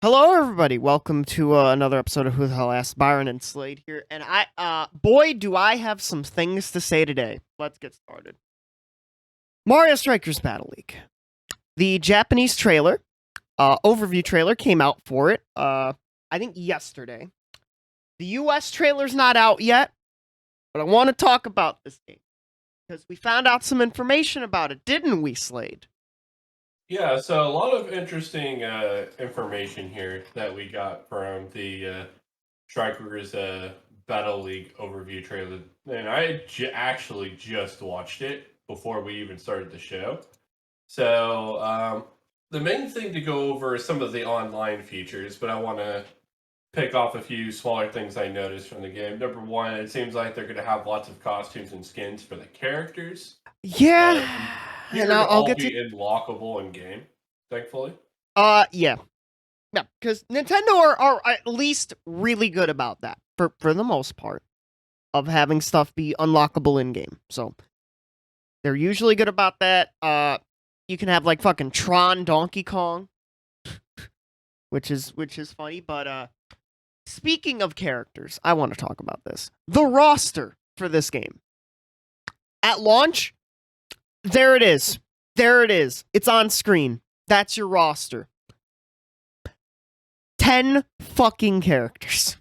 Hello, everybody. Welcome to another episode of Who the Hell Asked. Byron and Slade here, and boy, do I have some things to say today. Let's get started. Mario Strikers Battle League. The Japanese trailer, overview trailer, came out for it. I think yesterday. The U.S. trailer's not out yet, but I want to talk about this game because we found out some information about it, didn't we, Slade? Yeah, so a lot of interesting information here that we got from the Strikers Battle League overview trailer. And actually just watched it before we even started the show. So the main thing to go over is some of the online features, but I want to pick off a few smaller things I noticed from the game. Number one, it seems like they're going to have lots of costumes and skins for the characters. Yeah, and Appear to I'll all get to. be unlockable in game, thankfully. Yeah. Yeah, because Nintendo are at least really good about that for the most part of having stuff be unlockable in game. So they're usually good about that. You can have like fucking Tron Donkey Kong, which is funny. But speaking of characters, I want to talk about this. The roster for this game at launch, there it is. There it is. It's on screen. That's your roster. 10 fucking characters.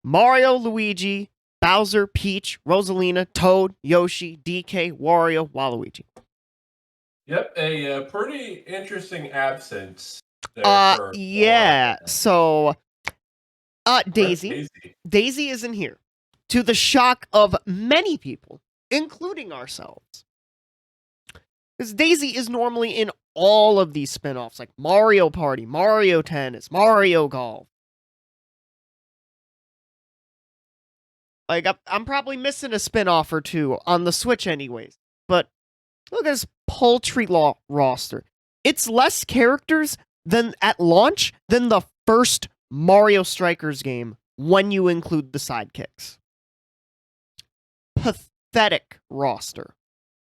Mario, Luigi, Bowser, Peach, Rosalina, Toad, Yoshi, DK, Wario, Waluigi. Yep, a pretty interesting absence there for a Yeah. while. So, Where's Daisy. Daisy? Daisy isn't here. To the shock of many people, including ourselves. Because Daisy is normally in all of these spin-offs, like Mario Party, Mario Tennis, Mario Golf. Like, I'm probably missing a spin-off or two on the Switch anyways. But look at this paltry roster. It's less characters than at launch than the first Mario Strikers game when you include the sidekicks. Pathetic roster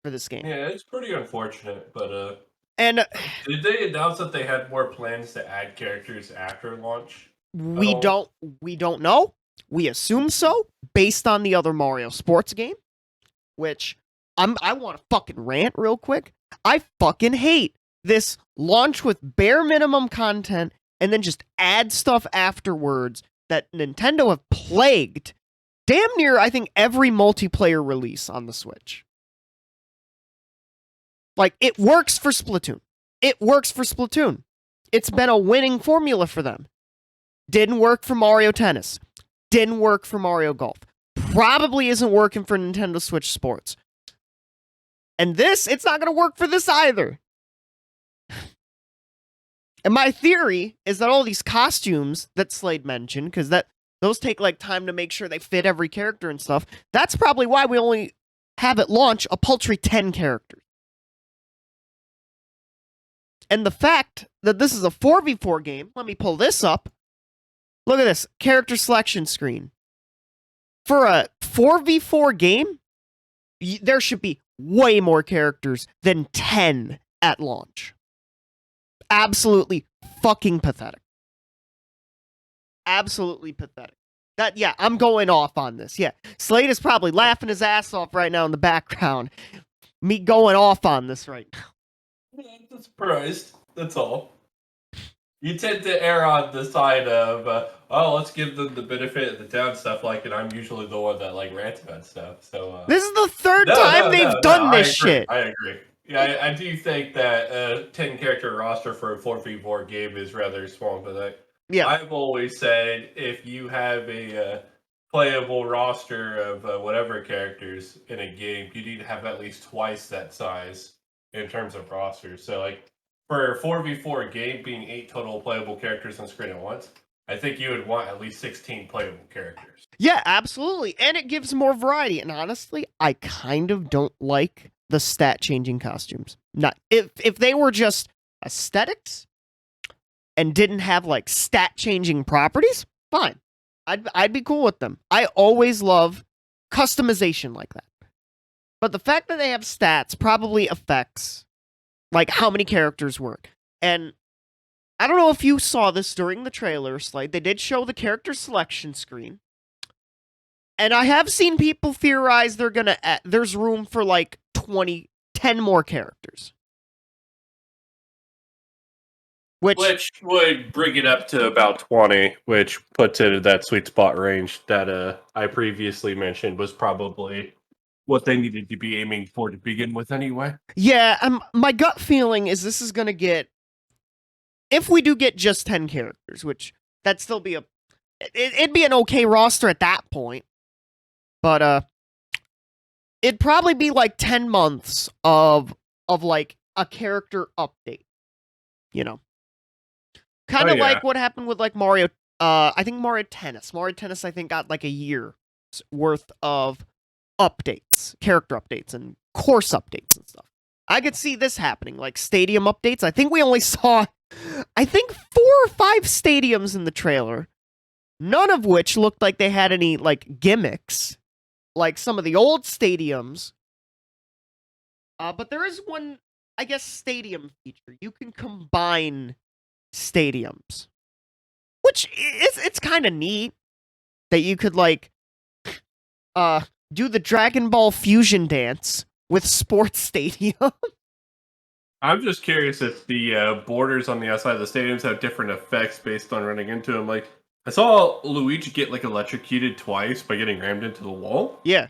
for this game. Yeah, it's pretty unfortunate, but And did they announce that they had more plans to add characters after launch? we don't know. We assume so based on the other Mario sports game, which I want to fucking rant real quick. I fucking hate this launch with bare minimum content and then just add stuff afterwards that Nintendo have plagued damn near, I think, every multiplayer release on the Switch. Like, it works for Splatoon. It works for Splatoon. It's been a winning formula for them. Didn't work for Mario Tennis. Didn't work for Mario Golf. Probably isn't working for Nintendo Switch Sports. And this, it's not going to work for this either. And my theory is that all these costumes that Slade mentioned, because those take like time to make sure they fit every character and stuff, that's probably why we only have at launch a paltry 10 characters. And the fact that this is a 4v4 game, let me pull this up. Look at this character selection screen. For a 4v4 game, there should be way more characters than 10 at launch. Absolutely fucking pathetic. Absolutely pathetic. Yeah, I'm going off on this. Yeah, Slade is probably laughing his ass off right now in the background. Me going off on this right now. I'm surprised. That's all. You tend to err on the side of, let's give them the benefit of the doubt stuff. And I'm usually the one that rants about stuff. So this is the third time they've done this shit. I agree. Yeah, I do think that a 10-character roster for a 4v4 game is rather small, but yeah, I've always said if you have a playable roster of whatever characters in a game, you need to have at least twice that size in terms of rosters. So, for a 4v4 game being 8 total playable characters on screen at once, I think you would want at least 16 playable characters. Yeah, absolutely. And it gives more variety. And honestly, I kind of don't like the stat changing costumes. Not if they were just aesthetics and didn't have like stat changing properties, fine. I'd be cool with them. I always love customization like that. But the fact that they have stats probably affects like how many characters work. And I don't know if you saw this during the trailer, Slade. They did show the character selection screen. And I have seen people theorize there's room for like 10 more characters. Which would bring it up to about 20, which puts it at that sweet spot range that I previously mentioned was probably what they needed to be aiming for to begin with anyway. Yeah, my gut feeling is this is going to get, if we do get just 10 characters, which that'd still be it'd be an okay roster at that point. But it'd probably be like 10 months of like a character update. You know. Kind of like what happened with like Mario, I think Mario Tennis. Mario Tennis, I think, got like a year's worth of updates, character updates, and course updates and stuff. I could see this happening, like stadium updates. I think we only saw, 4 or 5 stadiums in the trailer, none of which looked like they had any like gimmicks, like some of the old stadiums. But there is one, I guess, stadium feature. You can combine stadiums, which it's kind of neat that you could like do the Dragon Ball Fusion dance with Sports Stadium. I'm just curious if the borders on the outside of the stadiums have different effects based on running into them. Like, I saw Luigi get like electrocuted twice by getting rammed into the wall. Yeah.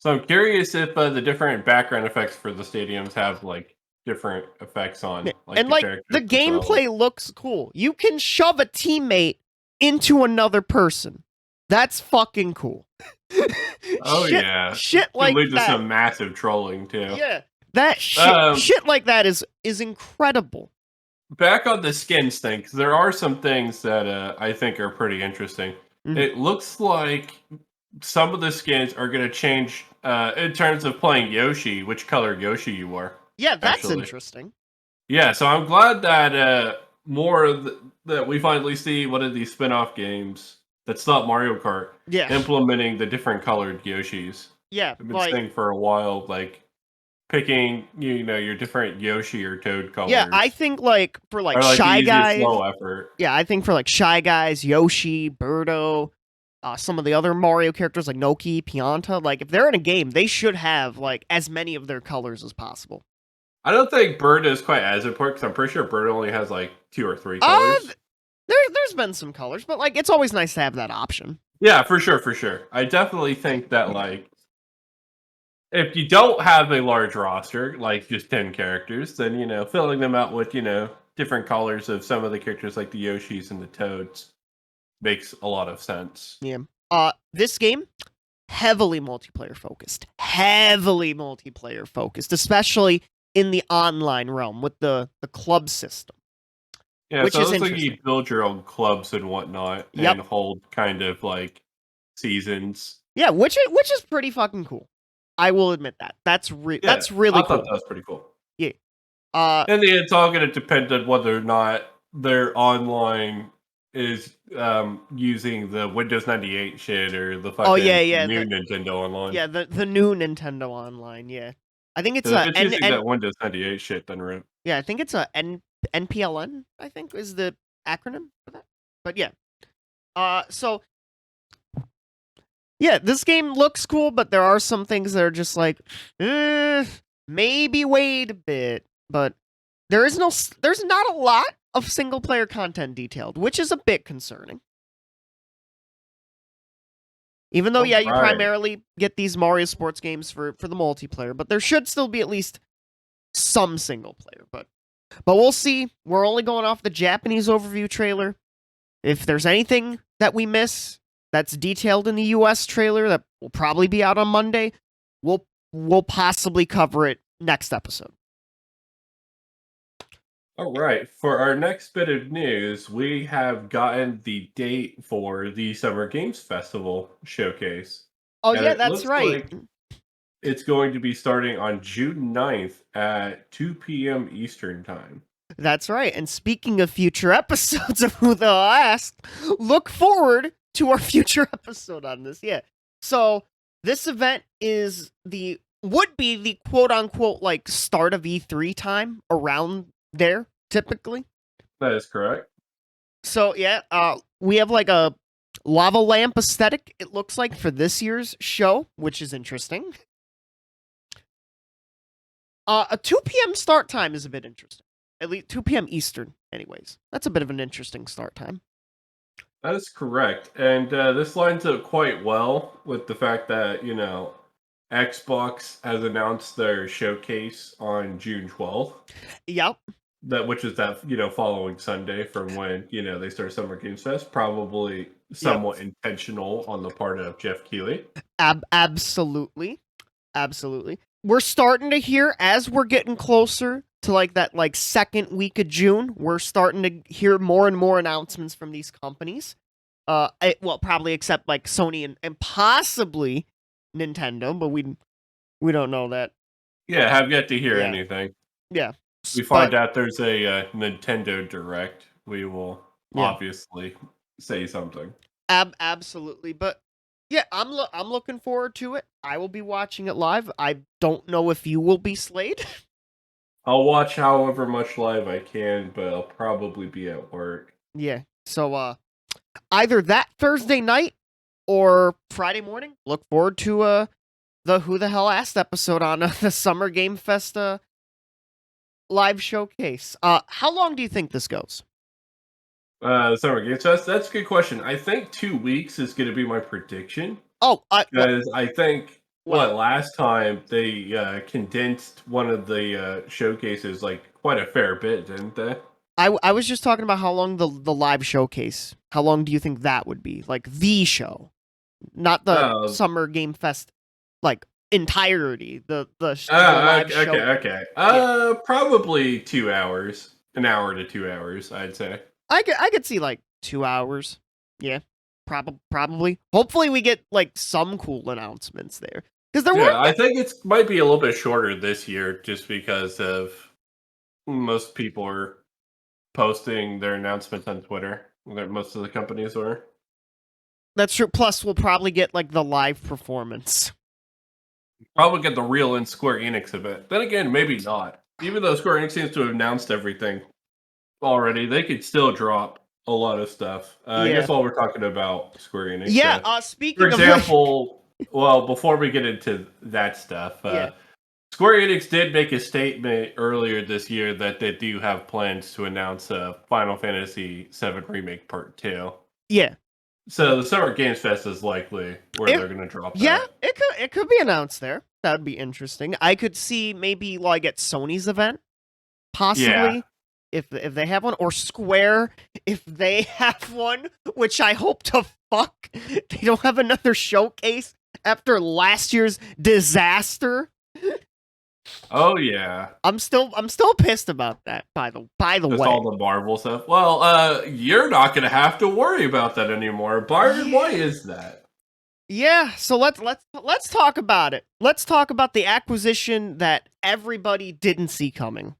So I'm curious if the different background effects for the stadiums have like different effects on like and the gameplay looks cool. You can shove a teammate into another person. That's fucking cool. Oh yeah, shit like lead to that. Some massive trolling too. Yeah, that shit like that is incredible. Back on the skins thing, because there are some things that I think are pretty interesting. Mm-hmm. It looks like some of the skins are going to change in terms of playing Yoshi, which color Yoshi you are. Yeah, that's interesting. Yeah, so I'm glad that that we finally see one of these spin-off games that's not Mario Kart implementing the different colored Yoshis. Yeah, I've been saying for a while, like picking your different Yoshi or Toad colors. Yeah, I think like for like Shy Guys, slow effort. Yeah, I think for like Shy Guys, Yoshi, Birdo, some of the other Mario characters like Noki, Pianta, like if they're in a game, they should have like as many of their colors as possible. I don't think Bird is quite as important because I'm pretty sure Bird only has like 2 or 3 colors. There's been some colors, but like it's always nice to have that option. Yeah, for sure. I definitely think that like if you don't have a large roster, like just 10 characters, then filling them out with different colors of some of the characters like the Yoshis and the Toads makes a lot of sense. Yeah. This game heavily multiplayer focused, especially in the online realm with the club system. Yeah, which is like you build your own clubs and whatnot and hold kind of like seasons. Yeah, which is pretty fucking cool. I will admit that. That's really cool. I thought that was pretty cool. Yeah. And it's all going to depend on whether or not their online is using the Windows 98 shit or the fucking new Nintendo Online. Yeah, the new Nintendo Online, yeah. I think it's using that Windows 98 shit, then right? Yeah, I think it's a NPLN, I think is the acronym for that. But yeah. So yeah, this game looks cool, but there are some things that are just like maybe wait a bit, but there's not a lot of single player content detailed, which is a bit concerning. Even though, you primarily get these Mario sports games for the multiplayer, but there should still be at least some single player. But we'll see. We're only going off the Japanese overview trailer. If there's anything that we miss that's detailed in the US trailer that will probably be out on Monday, we'll possibly cover it next episode. All right. For our next bit of news, we have gotten the date for the Summer Games Festival showcase. Oh, yeah, that's right. Like it's going to be starting on June 9th at 2 p.m. Eastern Time. That's right. And speaking of future episodes of Who They'll Ask, look forward to our future episode on this. Yeah. So this event would be the quote unquote like start of E3 time around there typically, That is correct. So yeah, we have like a lava lamp aesthetic. It looks like for this year's show, which is interesting. A 2 p.m. start time is a bit interesting. At least 2 p.m. Eastern, anyways. That's a bit of an interesting start time. That is correct. And this lines up quite well with the fact that, Xbox has announced their showcase on June 12th. Yep. Which is that, following Sunday from when, they start Summer Games Fest. Probably Yep. somewhat intentional on the part of Jeff Keighley. Absolutely. Absolutely. We're starting to hear as we're getting closer to like that like second week of June, we're starting to hear more and more announcements from these companies. Well, probably except like Sony and possibly Nintendo, but we don't know that. Yeah, have yet to hear Yeah. anything. Yeah. We find out there's a Nintendo Direct. We will obviously say something. Absolutely. But yeah, I'm looking forward to it. I will be watching it live. I don't know if you will be, Slade. I'll watch however much live I can, but I'll probably be at work. Yeah. So either that Thursday night or Friday morning. Look forward to the Who the Hell Asked episode on the Summer Game Fest live showcase. How long do you think this goes? Summer Games Fest. That's a good question. I think 2 weeks is going to be my prediction. Oh, because I think last time they condensed one of the showcases like quite a fair bit, didn't they? I was just talking about how long the live showcase. How long do you think that would be? Like the show, not the Summer Game Fest, like entirety. The live show. Okay. Probably 2 hours, an hour to 2 hours, I'd say. I could see like 2 hours. Yeah, probably. Hopefully, we get like some cool announcements there because there were. I think it might be a little bit shorter this year, just because of most people are posting their announcements on Twitter. Most of the companies are. That's true. Plus, we'll probably get like the live performance. Probably get the real in Square Enix event. Then again, maybe not. Even though Square Enix seems to have announced everything already, they could still drop a lot of stuff. I guess while we're talking about Square Enix. Yeah, speaking for example, well, before we get into that stuff, Square Enix did make a statement earlier this year that they do have plans to announce Final Fantasy VII Remake Part 2. Yeah. So the Summer Games Fest is likely where they're going to drop that. Yeah, it could be announced there. That would be interesting. I could see maybe like at Sony's event, possibly, if they have one, or Square if they have one, which I hope to fuck. They don't have another showcase after last year's disaster. Oh yeah, I'm still pissed about that. By the way, all the Marvel stuff. Well, you're not gonna have to worry about that anymore, Byron. Why is that? Yeah, so let's talk about it. Let's talk about the acquisition that everybody didn't see coming.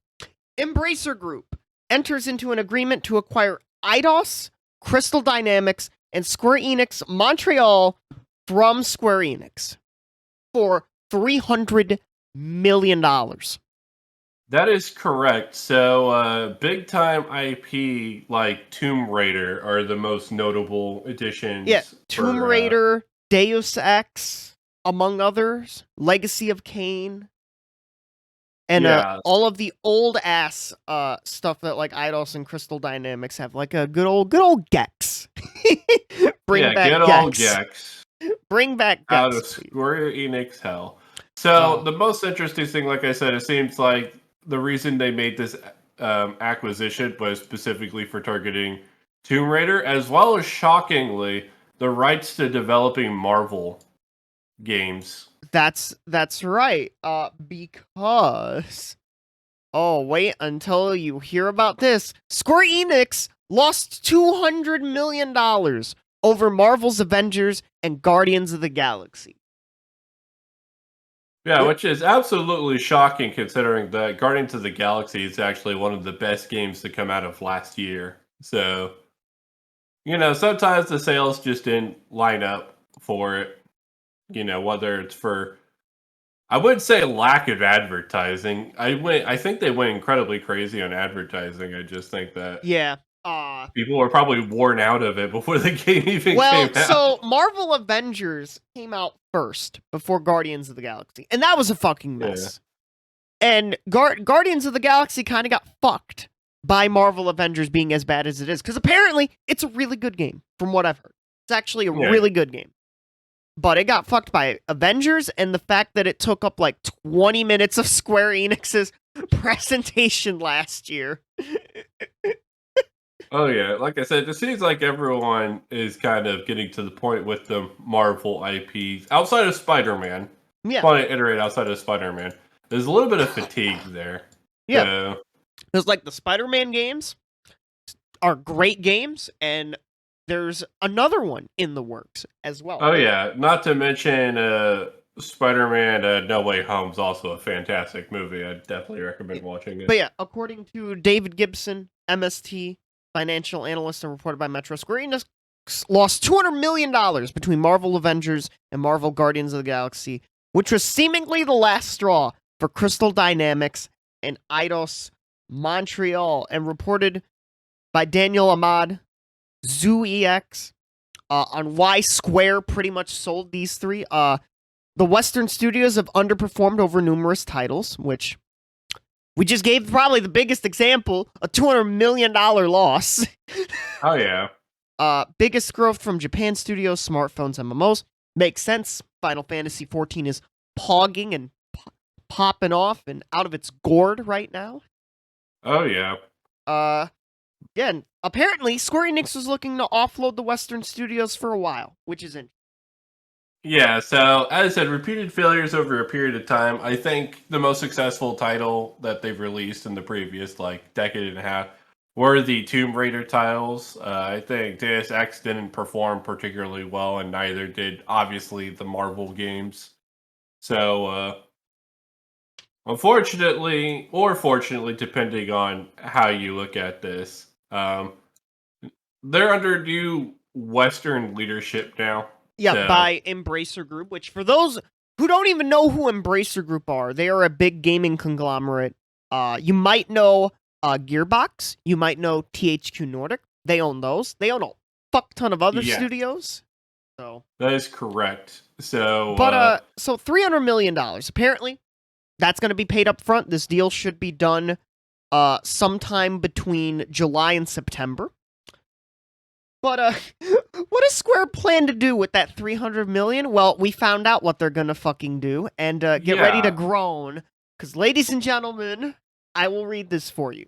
Embracer Group enters into an agreement to acquire Eidos, Crystal Dynamics, and Square Enix Montreal from Square Enix for $300 million. That is correct. So, big time IP like Tomb Raider are the most notable additions. Yeah, Tomb Raider, Deus Ex, among others, Legacy of Kain, and all of the old ass stuff that like Eidos and Crystal Dynamics have, like a good old Gex. Bring back old Gex. Bring back Gex. Out of Square Enix hell. So the most interesting thing, like I said, it seems like the reason they made this acquisition was specifically for targeting Tomb Raider, as well as, shockingly, the rights to developing Marvel games. That's right. Because wait until you hear about this. Square Enix lost $200 million over Marvel's Avengers and Guardians of the Galaxy. Yeah, which is absolutely shocking considering that Guardians of the Galaxy is actually one of the best games to come out of last year. So, sometimes the sales just didn't line up for it. Whether it's for I wouldn't say lack of advertising. I think they went incredibly crazy on advertising. I just think that Yeah. people were probably worn out of it before the game even Well, came out. so Marvel Avengers came out first before Guardians of the Galaxy, and that was a fucking mess. And Guardians of the Galaxy kind of got fucked by Marvel Avengers being as bad as it is, because apparently it's a really good game, from what I've heard. It's actually a really good game. But it got fucked by Avengers, and the fact that it took up like 20 minutes of Square Enix's presentation last year. Oh yeah, like I said, it seems like everyone is kind of getting to the point with the Marvel IPs outside of Spider-Man. Yeah. Want to iterate outside of Spider-Man. There's a little bit of fatigue there. Yeah. So, There's like the Spider-Man games are great games, and there's another one in the works as well. oh yeah, not to mention Spider-Man No Way Home's also a fantastic movie. I definitely recommend watching it. But yeah, according to David Gibson, MST, financial analyst and reported by Metro, Square Enix lost $200 million between Marvel Avengers and Marvel Guardians of the Galaxy, which was seemingly the last straw for Crystal Dynamics and Eidos Montreal, and reported by Daniel Ahmad, ZooEX, on why Square pretty much sold these three. The Western studios have underperformed over numerous titles, which we just gave probably the biggest example, a $200 million loss. Oh yeah. Biggest growth from Japan studios, smartphones, MMOs. Makes sense. Final Fantasy XIV is pogging and popping off and out of its gourd right now. Oh yeah. Yeah, and apparently Square Enix was looking to offload the Western studios for a while, which is interesting. Yeah, so as I said, repeated failures over a period of time. I think the most successful title that they've released in the previous decade and a half were the Tomb Raider titles. I think Deus Ex didn't perform particularly well, and neither did obviously the Marvel games. So unfortunately, or fortunately, depending on how you look at this, they're under new Western leadership now. Yeah, So, by Embracer Group, which for those who don't even know who Embracer Group are, they are a big gaming conglomerate. You might know Gearbox, you might know THQ Nordic. They own those. They own a fuck ton of other studios. So that is correct. So, but so $300 million. Apparently, that's going to be paid up front. This deal should be done sometime between July and September. But what does Square plan to do with that $300 million? Well, we found out what they're gonna fucking do, and get ready to groan, because, ladies and gentlemen, I will read this for you.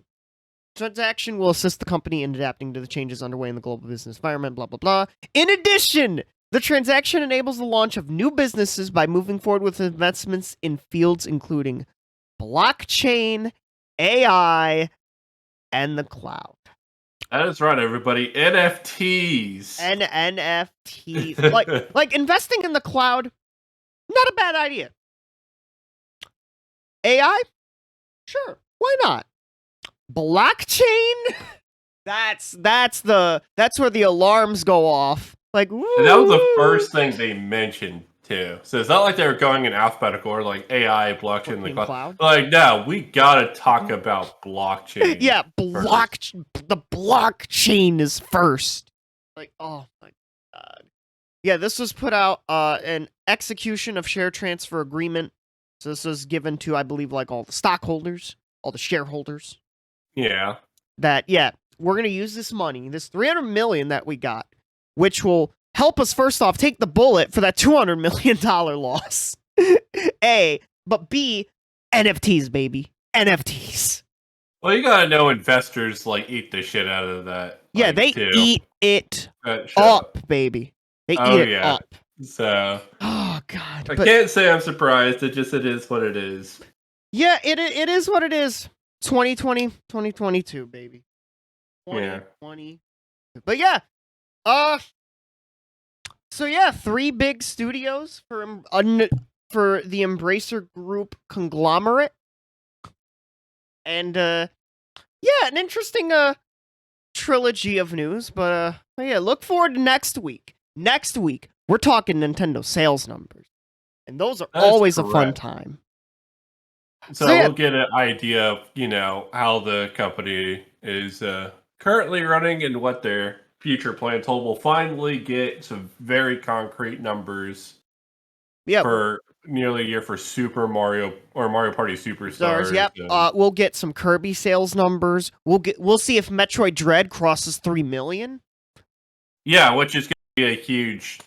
Transaction will assist the company in adapting to the changes underway in the global business environment, blah, blah, blah. In addition, the transaction enables the launch of new businesses by moving forward with investments in fields including blockchain, AI, and the cloud. That is right, everybody. NFTs. NFTs. like investing in the cloud, not a bad idea. AI? Sure. Why not? Blockchain? That's where the alarms go off. Like, woo! And that was the first thing they mentioned too. So it's not like they were going in alphabetical order, like AI, blockchain, the cloud. Like, no, we gotta talk about blockchain. Yeah, the blockchain is first. Like, oh my god. Yeah, this was put out an execution of share transfer agreement. So this was given to, I believe, like all the stockholders, all the shareholders. Yeah. That, yeah, we're gonna use this money, this $300 million that we got, which will help us, first off, take the bullet for that $200 million loss. A, but B, NFTs, baby. NFTs. Well, you gotta know investors eat the shit out of that. Yeah, they eat it up, baby. They eat it up. So, oh god, I can't say I'm surprised. It is what it is. Yeah, it is what it is. 2020, 2022, baby. 2020. Yeah. But yeah, so yeah, 3 big studios for the Embracer Group conglomerate, and yeah, an interesting trilogy of news. But yeah, look forward to next week. Next week, we're talking Nintendo sales numbers. And those are That is always a fun correct. time. So So, yeah. we'll get an idea of, how the company is currently running and what their future plans hold. We'll finally get some very concrete numbers Yeah, for nearly a year for Super Mario or Mario Party Superstars. Yep. We'll get some Kirby sales numbers. We'll see if Metroid Dread crosses 3 million. Yeah, which is going to be a huge,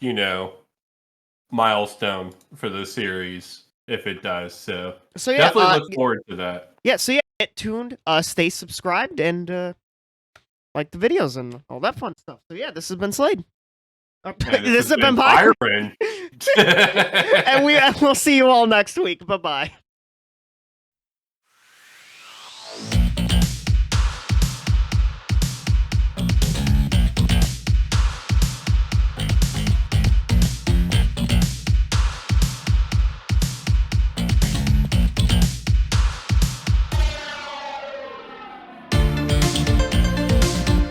milestone for the series if it does. So yeah, definitely look forward to that. Yeah, so yeah, get tuned, stay subscribed, and like the videos and all that fun stuff. So yeah, this has been Slade. This has been Byron. Byron. And we'll see you all next week. Bye-bye.